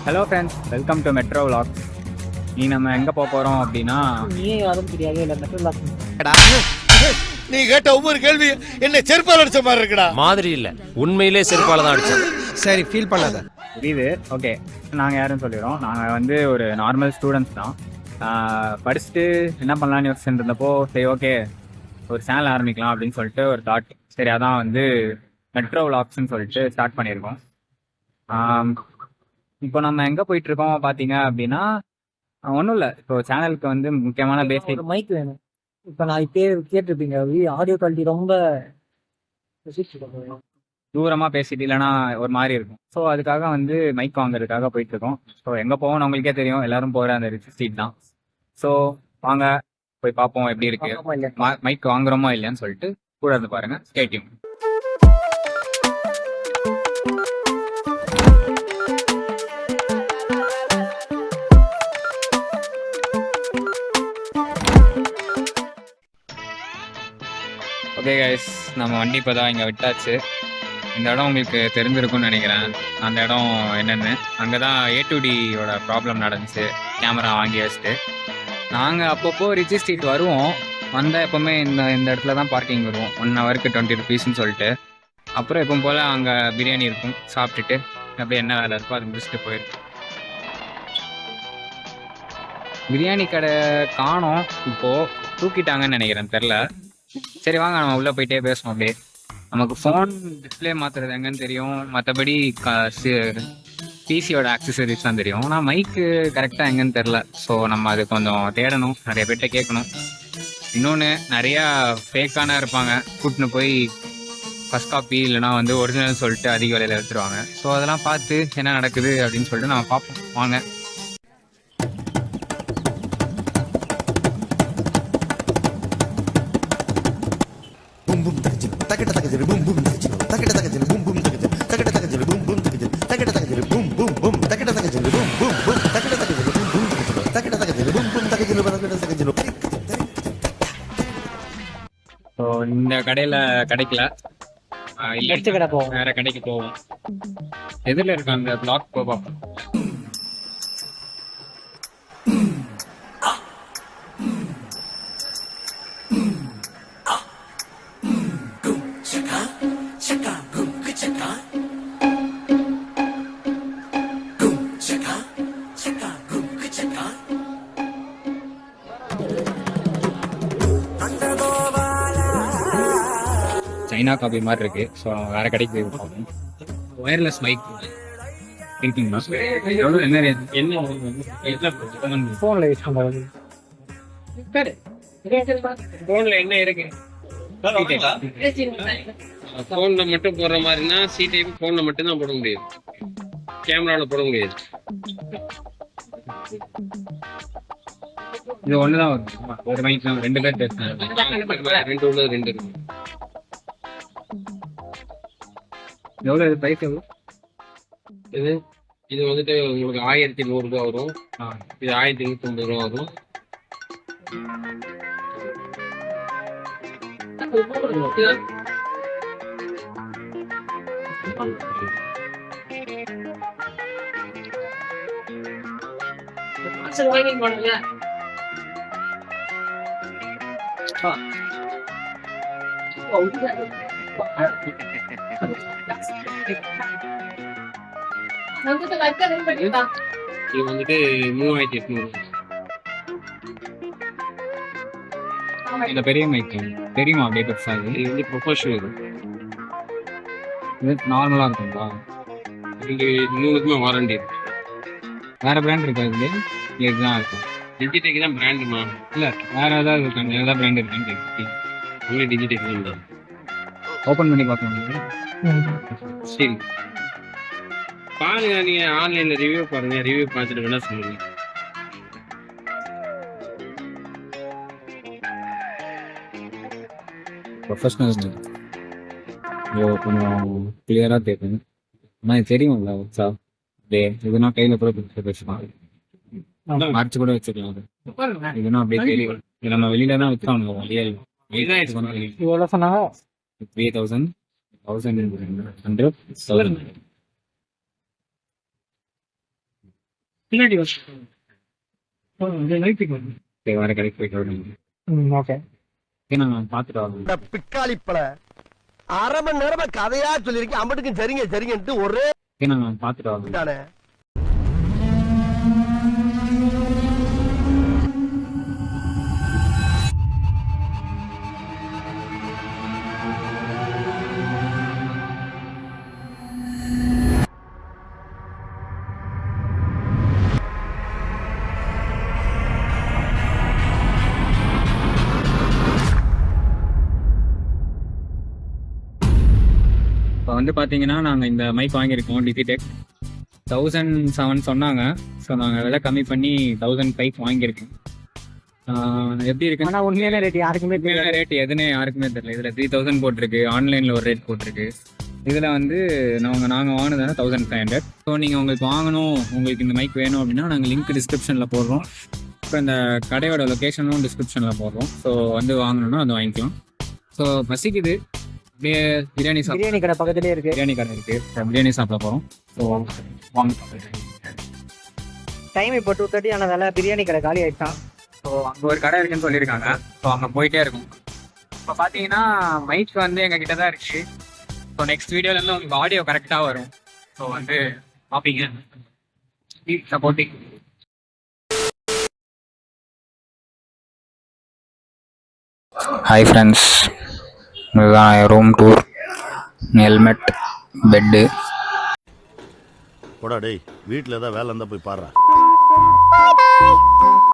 Hello friends, welcome to metro vlogs. நீ நம்ம எங்கே போக போகிறோம் அப்படின்னா, நீயே யாரும் தெரியாது இல்லை மெட்ரோ விலாக்ஸ். நீ கேட்ட ஒவ்வொரு கேள்வி என்ன செருப்பால் அடிச்ச மாதிரி இருக்குடா. மாதிரி இல்ல, உண்மையிலே செருப்பால தான் அடிச்சேன். சரி, ஃபீல் பண்ணாத. புரியுது. ஓகே, நாங்கள் யாருன்னு சொல்லிடுறோம். நாங்கள் வந்து ஒரு நார்மல் ஸ்டூடெண்ட்ஸ் தான். படிச்சுட்டு என்ன பண்ணலான்னு யோசிச்சுட்டு இருந்தப்போ, சரி ஓகே ஒரு சேனல் ஆரம்பிக்கலாம் அப்படின்னு சொல்லிட்டு ஒரு தாட். சரி, அதான் வந்து மெட்ரோ விலாக்ஸ்ன்னு சொல்லிட்டு ஸ்டார்ட் பண்ணியிருக்கோம். இப்போ நம்ம எங்கே போயிட்டுருக்கோம் பார்த்தீங்க அப்படின்னா, ஒன்றும் இல்லை. இப்போ சேனலுக்கு வந்து முக்கியமான பேசிக் ஒரு மைக் வேணும். இப்போ நான் இப்போ கேட்டிருப்பீங்க, ஆடியோ குவாலிட்டி ரொம்ப தூரமாக பேசிட்டு இல்லைன்னா ஒரு மாதிரி இருக்கும். ஸோ அதுக்காக வந்து மைக் வாங்குறதுக்காக போயிட்டுருக்கோம். ஸோ எங்கே போவோம்னு உங்களுக்கே தெரியும், எல்லாரும் போகிற அந்த ரிச் ஸ்ட்ரீட் தான். ஸோ வாங்க போய் பார்ப்போம் எப்படி இருக்கு, மைக் வாங்குறோமா இல்லையான்னு சொல்லிட்டு கூட இருந்து பாருங்க. ஸ்டேடியம். ஓகே கைஸ், நம்ம வண்டி இப்போ தான் இங்கே விட்டாச்சு. இந்த இடம் உங்களுக்கு தெரிஞ்சிருக்கும்னு நினைக்கிறேன். அந்த இடம் என்னென்னு, அங்கே தான் A2Dயோட ப்ராப்ளம் நடந்துச்சு. கேமரா வாங்கி வச்சுட்டு நாங்கள் அப்பப்போ ரிச்சி ஸ்ட்ரீட் வருவோம். வந்தால் எப்போவுமே இந்த இடத்துல தான் பார்க்கிங் வருவோம். 1 ஹவருக்கு 20 ருபீஸ்ன்னு சொல்லிட்டு. அப்புறம் எப்பவும் போல் அங்கே பிரியாணி இருக்கும், சாப்பிட்டுட்டு அப்படியே என்ன வேலை இருக்கோ அது முடிச்சுட்டு போயிருக்கோம். பிரியாணி கடை காணோம், இப்போது தூக்கிட்டாங்கன்னு நினைக்கிறேன், தெரில. சரி வாங்க நம்ம உள்ளே போயிட்டே பேசணும். அப்படியே நமக்கு ஃபோன் டிஸ்பிளே மாற்றுறது எங்கன்னு தெரியும், மற்றபடி பிசியோட ஆக்சசரிஸ் தான் தெரியும். ஆனால் மைக்கு கரெக்டாக எங்கன்னு தெரில. ஸோ நம்ம அது கொஞ்சம் தேடணும், நிறைய பேர்கிட்ட கேட்கணும். இன்னொன்று, நிறையா ஃபேக்கான இருப்பாங்க, கூட்டின்னு போய் ஃபஸ்ட் காப்பி இல்லைனா வந்து ஒரிஜினல் சொல்லிட்டு அதிக விலையில் எடுத்துருவாங்க. ஸோ அதெல்லாம் பார்த்து என்ன நடக்குது அப்படின்னு சொல்லிட்டு நம்ம பார்ப்போம். வாங்க. ஸோ இந்த கடையில் கிடைக்கல, கடை போவோம், வேற கடைக்கு போவோம். எதில் இருக்க அந்த பிளாக் போவோம். சைனா காபி மாதிரி இருக்கு. ஸோ வேற கடைக்கு போய் பார்ப்போம். ஒயர்லெஸ் மைக் இருக்குங்களா? என்ன ஃபோனில் யூஸ் பண்ணுறது. ஃபோனில் என்ன இருக்கு? ஃபோனில் மட்டும் போடுற மாதிரினா சி டைப் ஃபோனில் மட்டும்தான் போட முடியாது, கேமராவில் போட முடியாது. இது ஒன்று தான் வரும். ஒரு மைக் தான் 2 பேர் பேசுறாங்க. 2 உள்ளது 2 இருக்கு. எவ்வளோ இது ப்ரைஸ்? எவ்வளோ இது வந்துட்டு உங்களுக்கு 1100 ரூபா வரும். இது 1150 ரூபா வரும். இது வந்துட்டு 3800. இந்த பெரிய மைக் தெரியுமா? அப்படியே பெருசாக இது வந்து ப்ரொஃபஷனல். இது நார்மலாக இருக்குங்களா? இது 100க்குமே வாரண்டி இருக்கு. வேற பிராண்ட் இருக்கா? இதுதான் இருக்கும். டிஜிடெக் தான் பிராண்டுமா? இல்லை வேற ஏதாவது இருக்காங்க, ஏதாவது பிராண்ட் இருக்கான்னு கேட்கு. ஒன்லி டிஜிடெக் தான். ஓப்பன் பண்ணி பார்க்கணும். சரி பாருங்க, நீங்க ஆன்லைன்ல ரிவ்யூ பாருங்க, ரிவ்யூ பார்த்துட்டு வேணா சொல்லுங்க. ப்ரொஃபஷனல் கொஞ்சம் கிளியராக கேட்குங்க. ஆனால் இது தெரியும்ல வச்சா அப்படியே இதுனா கையில் கூட பிடிச்சி பேசலாம், மறைச்சு கூட வச்சுக்கலாம். இதுனா அப்படியே தெரியும். இது நம்ம வெளியில தான் வச்சுருவாங்க. எவ்வளோ சொன்னாங்க? 3000 1100 1000. பின்னாடி லைட்டுக்கு வந்து சரி வர கடைக்கு போயிட்டு வரணும். ஓகே. ஏன்னா நான் பார்த்துட்டு வரணும். பிக்காளிப்பழ அரை மணி நேரமா கதையா சொல்லிருக்கேன். அம்பட்டுக்கும் சரிங்க சரிங்கன்ட்டு ஒரே ஏன்னா நான் பார்த்துட்டு வரணும். தானே. இப்போ வந்து பார்த்தீங்கன்னா நாங்கள் இந்த மைக் வாங்கியிருக்கோம் டிஜிடெக் 1007 சொன்னாங்க. ஸோ நாங்கள் விலை கம்மி பண்ணி 1005 வாங்கியிருக்கோம். எப்படி இருக்கு ஆனா உண்மையான ரேட் யாருக்குமே தெரியல. ரேட் எதுன்னு யாருக்குமே தெரியல. இதில் 3000 போட்டிருக்கு, ஆன்லைனில் ஒரு ரேட் போட்டிருக்கு. இதில் வந்து நாங்கள் வாங்கினதான 1500. ஸோ நீங்கள் உங்களுக்கு வாங்கணும், உங்களுக்கு இந்த மைக் வேணும் அப்படின்னா நாங்கள் லிங்க் டிஸ்கிரிப்ஷனில் போடுறோம். இப்போ இந்த கடையோட லொக்கேஷனும் டிஸ்கிரிப்ஷனில் போடுறோம். ஸோ வந்து வாங்கணும்னா அதை வாங்கிக்கலாம். ஸோ பசிக்குது, அப்படியே பிரியாணி பிரியாணி கடை பக்கத்துலயே இருக்கு. பிரியாணி கடை இருக்கு, பிரியாணி சாப்பிட போகிறோம். ஸோ வாங்க. டைம் இப்போ 2:30 ஆனதால பிரியாணி கடை காலி ஆயிடுச்சான். ஸோ அங்கே ஒரு கடை இருக்குன்னு சொல்லியிருக்காங்க. ஸோ அங்கே போயிட்டே இருக்கும். இப்போ பார்த்தீங்கன்னா மைக் வந்து எங்கள் கிட்ட தான் இருக்கு. ஸோ நெக்ஸ்ட் வீடியோலேருந்து உங்களுக்கு ஆடியோ கரெக்டாக வரும். ஸோ வந்து பார்ப்பீங்க. சப்போர்ட்டிங். ஹாய் ஃப்ரெண்ட்ஸ், இதுதான் ரூம் டூர். Helmet, bed. போடா டேய், வீட்டில் ஏதாவது வேலை இருந்தால் போய் பாடுறா.